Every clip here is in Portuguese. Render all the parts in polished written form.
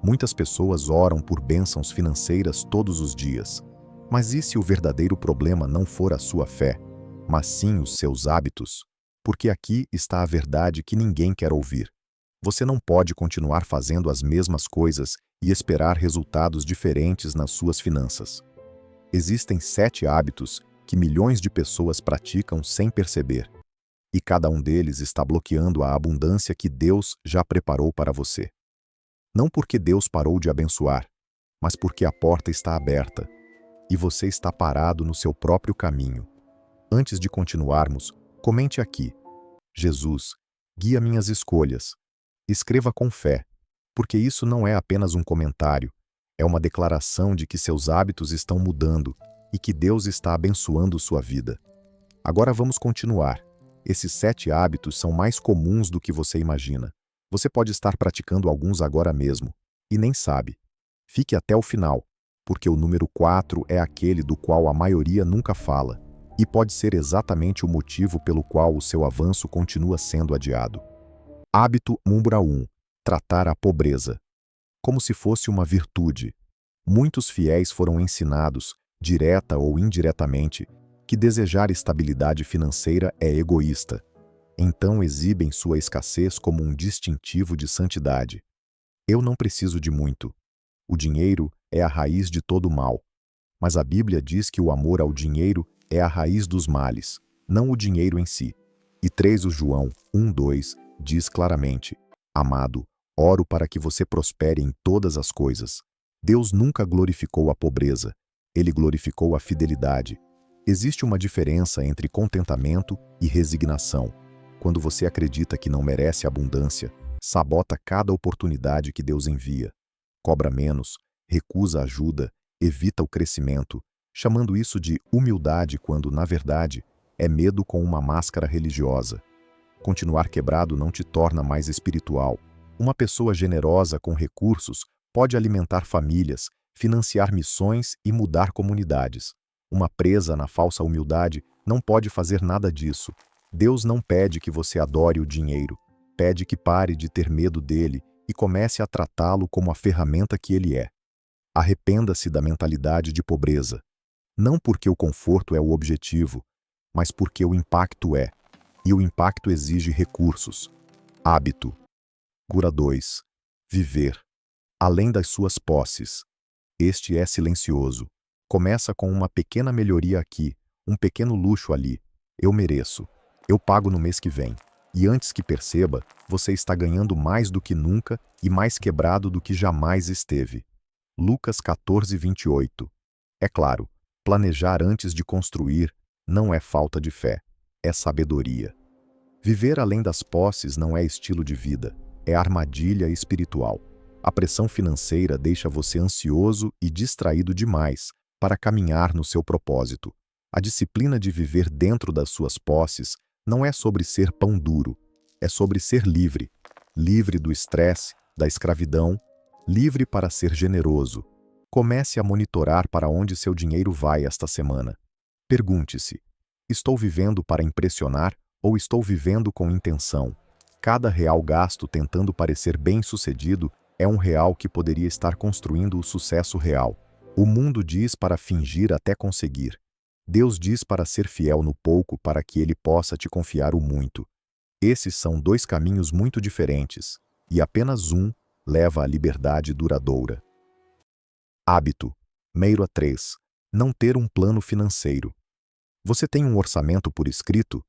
Muitas pessoas oram por bênçãos financeiras todos os dias. Mas e se o verdadeiro problema não for a sua fé, mas sim os seus hábitos? Porque aqui está a verdade que ninguém quer ouvir. Você não pode continuar fazendo as mesmas coisas e esperar resultados diferentes nas suas finanças. Existem 7 hábitos que milhões de pessoas praticam sem perceber. E cada um deles está bloqueando a abundância que Deus já preparou para você. Não porque Deus parou de abençoar, mas porque a porta está aberta e você está parado no seu próprio caminho. Antes de continuarmos, comente aqui: Jesus, guia minhas escolhas. Escreva com fé, porque isso não é apenas um comentário, é uma declaração de que seus hábitos estão mudando e que Deus está abençoando sua vida. Agora vamos continuar. Esses 7 hábitos são mais comuns do que você imagina. Você pode estar praticando alguns agora mesmo e nem sabe. Fique até o final, porque o número 4 é aquele do qual a maioria nunca fala e pode ser exatamente o motivo pelo qual o seu avanço continua sendo adiado. Hábito número 1. Tratar a pobreza como se fosse uma virtude. Muitos fiéis foram ensinados, direta ou indiretamente, que desejar estabilidade financeira é egoísta. Então exibem sua escassez como um distintivo de santidade. Eu não preciso de muito. O dinheiro é a raiz de todo mal. Mas a Bíblia diz que o amor ao dinheiro é a raiz dos males, não o dinheiro em si. E 3 João 1:2 diz claramente: Amado, oro para que você prospere em todas as coisas. Deus nunca glorificou a pobreza, Ele glorificou a fidelidade. Existe uma diferença entre contentamento e resignação. Quando você acredita que não merece abundância, sabota cada oportunidade que Deus envia. Cobra menos, recusa ajuda, evita o crescimento, chamando isso de humildade quando, na verdade, é medo com uma máscara religiosa. Continuar quebrado não te torna mais espiritual. Uma pessoa generosa com recursos pode alimentar famílias, financiar missões e mudar comunidades. Uma presa na falsa humildade não pode fazer nada disso. Deus não pede que você adore o dinheiro, pede que pare de ter medo dele e comece a tratá-lo como a ferramenta que ele é. Arrependa-se da mentalidade de pobreza. Não porque o conforto é o objetivo, mas porque o impacto é. E o impacto exige recursos. Hábito. Gura 2. Viver. Além das suas posses. Este é silencioso. Começa com uma pequena melhoria aqui, um pequeno luxo ali. Eu mereço. Eu pago no mês que vem. E antes que perceba, você está ganhando mais do que nunca e mais quebrado do que jamais esteve. Lucas 14:28. É claro, planejar antes de construir não é falta de fé, é sabedoria. Viver além das posses não é estilo de vida, é armadilha espiritual. A pressão financeira deixa você ansioso e distraído demais para caminhar no seu propósito. A disciplina de viver dentro das suas posses não é sobre ser pão duro, é sobre ser livre. Livre do estresse, da escravidão, livre para ser generoso. Comece a monitorar para onde seu dinheiro vai esta semana. Pergunte-se: estou vivendo para impressionar ou estou vivendo com intenção? Cada real gasto tentando parecer bem-sucedido é um real que poderia estar construindo o sucesso real. O mundo diz para fingir até conseguir. Deus diz para ser fiel no pouco para que Ele possa te confiar o muito. Esses são 2 caminhos muito diferentes, e apenas um leva à liberdade duradoura. Hábito. Número 3. Não ter um plano financeiro. Você tem um orçamento por escrito?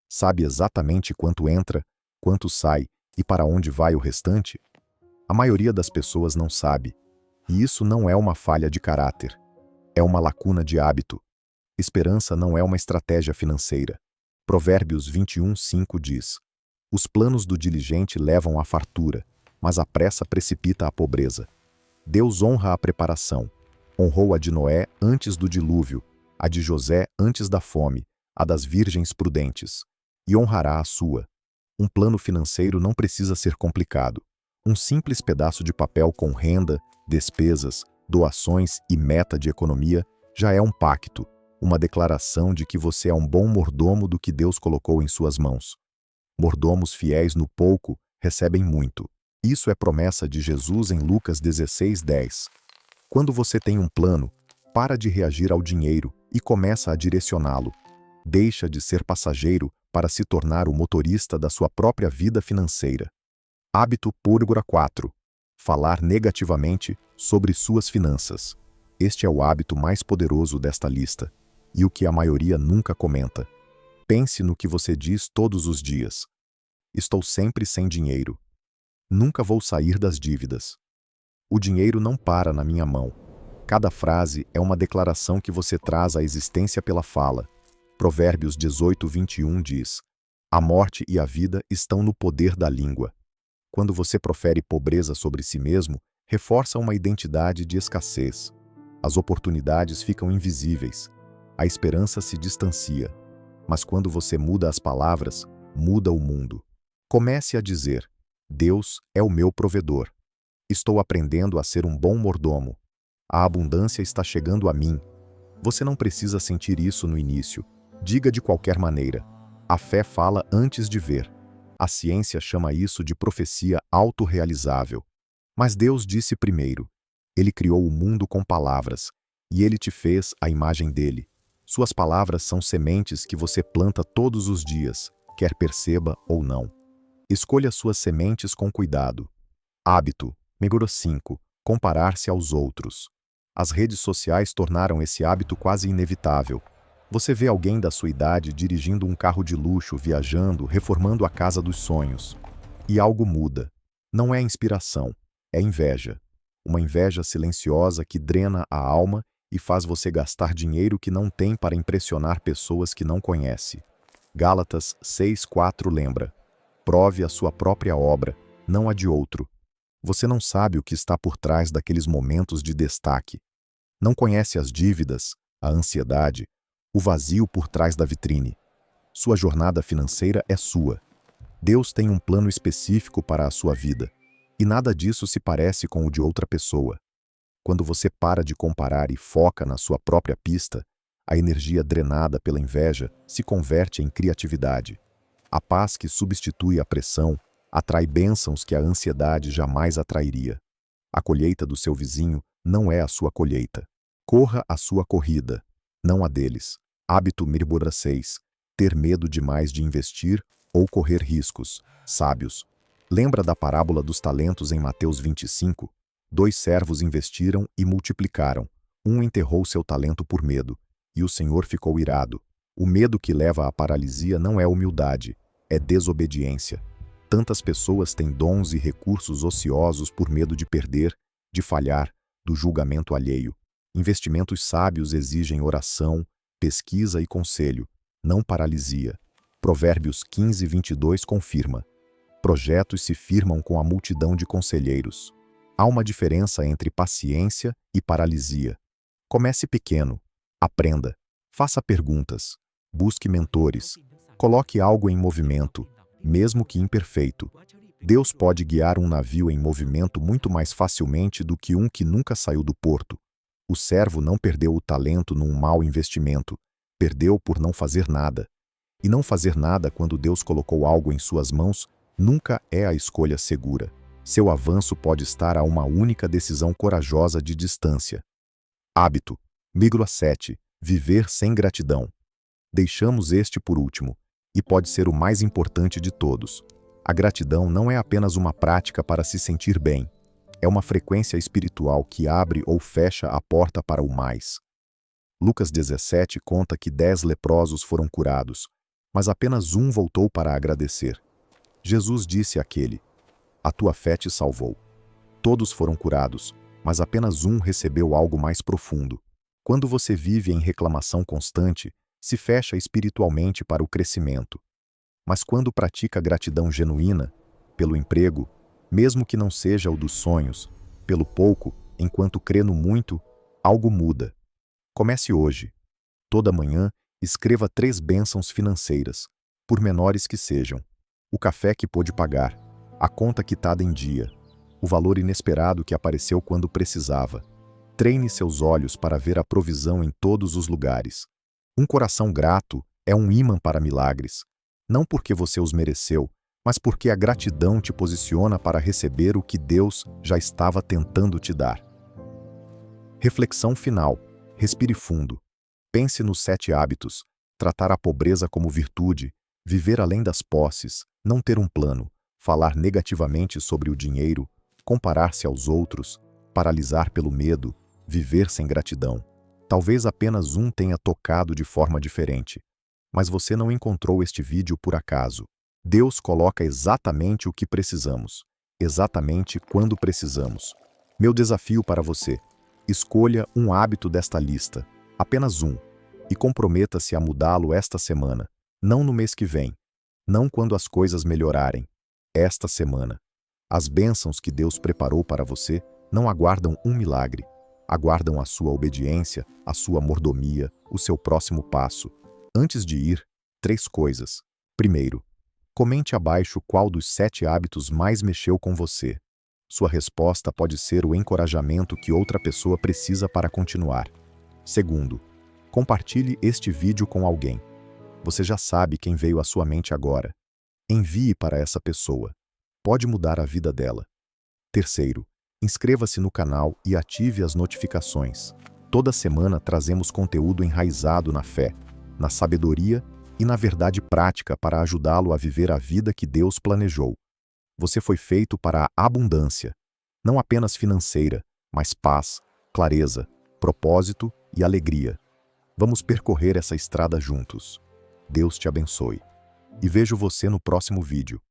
Sabe exatamente quanto entra, quanto sai e para onde vai o restante? A maioria das pessoas não sabe, e isso não é uma falha de caráter. É uma lacuna de hábito. Esperança não é uma estratégia financeira. Provérbios 21:5 diz: Os planos do diligente levam à fartura, mas a pressa precipita a pobreza. Deus honra a preparação. Honrou a de Noé antes do dilúvio, a de José antes da fome, a das virgens prudentes. E honrará a sua. Um plano financeiro não precisa ser complicado. Um simples pedaço de papel com renda, despesas, doações e meta de economia já é um pacto, uma declaração de que você é um bom mordomo do que Deus colocou em suas mãos. Mordomos fiéis no pouco recebem muito. Isso é promessa de Jesus em Lucas 16:10. Quando você tem um plano, para de reagir ao dinheiro e começa a direcioná-lo. Deixa de ser passageiro para se tornar o motorista da sua própria vida financeira. Hábito púrpura 4. Falar negativamente sobre suas finanças. Este é o hábito mais poderoso desta lista, e o que a maioria nunca comenta. Pense no que você diz todos os dias. Estou sempre sem dinheiro. Nunca vou sair das dívidas. O dinheiro não para na minha mão. Cada frase é uma declaração que você traz à existência pela fala. Provérbios 18:21 diz: a morte e a vida estão no poder da língua. Quando você profere pobreza sobre si mesmo, reforça uma identidade de escassez. As oportunidades ficam invisíveis. A esperança se distancia. Mas quando você muda as palavras, muda o mundo. Comece a dizer: Deus é o meu provedor. Estou aprendendo a ser um bom mordomo. A abundância está chegando a mim. Você não precisa sentir isso no início. Diga de qualquer maneira. A fé fala antes de ver. A ciência chama isso de profecia autorrealizável. Mas Deus disse primeiro. Ele criou o mundo com palavras, e Ele te fez à imagem dele. Suas palavras são sementes que você planta todos os dias, quer perceba ou não. Escolha suas sementes com cuidado. Hábito número 5. Comparar-se aos outros. As redes sociais tornaram esse hábito quase inevitável. Você vê alguém da sua idade dirigindo um carro de luxo, viajando, reformando a casa dos sonhos. E algo muda. Não é inspiração, é inveja. Uma inveja silenciosa que drena a alma e faz você gastar dinheiro que não tem para impressionar pessoas que não conhece. Gálatas 6:4 lembra: prove a sua própria obra, não a de outro. Você não sabe o que está por trás daqueles momentos de destaque. Não conhece as dívidas, a ansiedade, o vazio por trás da vitrine. Sua jornada financeira é sua. Deus tem um plano específico para a sua vida, e nada disso se parece com o de outra pessoa. Quando você para de comparar e foca na sua própria pista, a energia drenada pela inveja se converte em criatividade. A paz que substitui a pressão atrai bênçãos que a ansiedade jamais atrairia. A colheita do seu vizinho não é a sua colheita. Corra a sua corrida, não a deles. Hábito número 6. Ter medo demais de investir ou correr riscos. Sábios. Lembra da parábola dos talentos em Mateus 25? 2 servos investiram e multiplicaram. Um enterrou seu talento por medo, e o Senhor ficou irado. O medo que leva à paralisia não é humildade, é desobediência. Tantas pessoas têm dons e recursos ociosos por medo de perder, de falhar, do julgamento alheio. Investimentos sábios exigem oração, pesquisa e conselho, não paralisia. Provérbios 15:22 confirma: projetos se firmam com a multidão de conselheiros. Há uma diferença entre paciência e paralisia. Comece pequeno, aprenda, faça perguntas, busque mentores, coloque algo em movimento, mesmo que imperfeito. Deus pode guiar um navio em movimento muito mais facilmente do que um que nunca saiu do porto. O servo não perdeu o talento num mau investimento, perdeu por não fazer nada. E não fazer nada quando Deus colocou algo em suas mãos nunca é a escolha segura. Seu avanço pode estar a uma única decisão corajosa de distância. Hábito número 7. Viver sem gratidão. Deixamos este por último, e pode ser o mais importante de todos. A gratidão não é apenas uma prática para se sentir bem. É uma frequência espiritual que abre ou fecha a porta para o mais. Lucas 17 conta que 10 leprosos foram curados, mas apenas um voltou para agradecer. Jesus disse àquele: a tua fé te salvou. Todos foram curados, mas apenas um recebeu algo mais profundo. Quando você vive em reclamação constante, se fecha espiritualmente para o crescimento. Mas quando pratica gratidão genuína, pelo emprego, mesmo que não seja o dos sonhos, pelo pouco, enquanto crê no muito, algo muda. Comece hoje. Toda manhã, escreva 3 bênçãos financeiras, por menores que sejam: o café que pôde pagar, a conta quitada em dia, o valor inesperado que apareceu quando precisava. Treine seus olhos para ver a provisão em todos os lugares. Um coração grato é um ímã para milagres, não porque você os mereceu, mas porque a gratidão te posiciona para receber o que Deus já estava tentando te dar. Reflexão final. Respire fundo. Pense nos 7 hábitos. Tratar a pobreza como virtude, viver além das posses, não ter um plano, falar negativamente sobre o dinheiro, comparar-se aos outros, paralisar pelo medo, viver sem gratidão. Talvez apenas um tenha tocado de forma diferente. Mas você não encontrou este vídeo por acaso. Deus coloca exatamente o que precisamos, exatamente quando precisamos. Meu desafio para você: escolha um hábito desta lista, apenas um, e comprometa-se a mudá-lo esta semana, não no mês que vem, não quando as coisas melhorarem, esta semana. As bênçãos que Deus preparou para você não aguardam um milagre, aguardam a sua obediência, a sua mordomia, o seu próximo passo. Antes de ir, 3 coisas. Primeiro, comente abaixo qual dos 7 hábitos mais mexeu com você. Sua resposta pode ser o encorajamento que outra pessoa precisa para continuar. Segundo, compartilhe este vídeo com alguém. Você já sabe quem veio à sua mente agora. Envie para essa pessoa. Pode mudar a vida dela. Terceiro, inscreva-se no canal e ative as notificações. Toda semana trazemos conteúdo enraizado na fé, na sabedoria e na verdade prática para ajudá-lo a viver a vida que Deus planejou. Você foi feito para a abundância, não apenas financeira, mas paz, clareza, propósito e alegria. Vamos percorrer essa estrada juntos. Deus te abençoe. E vejo você no próximo vídeo.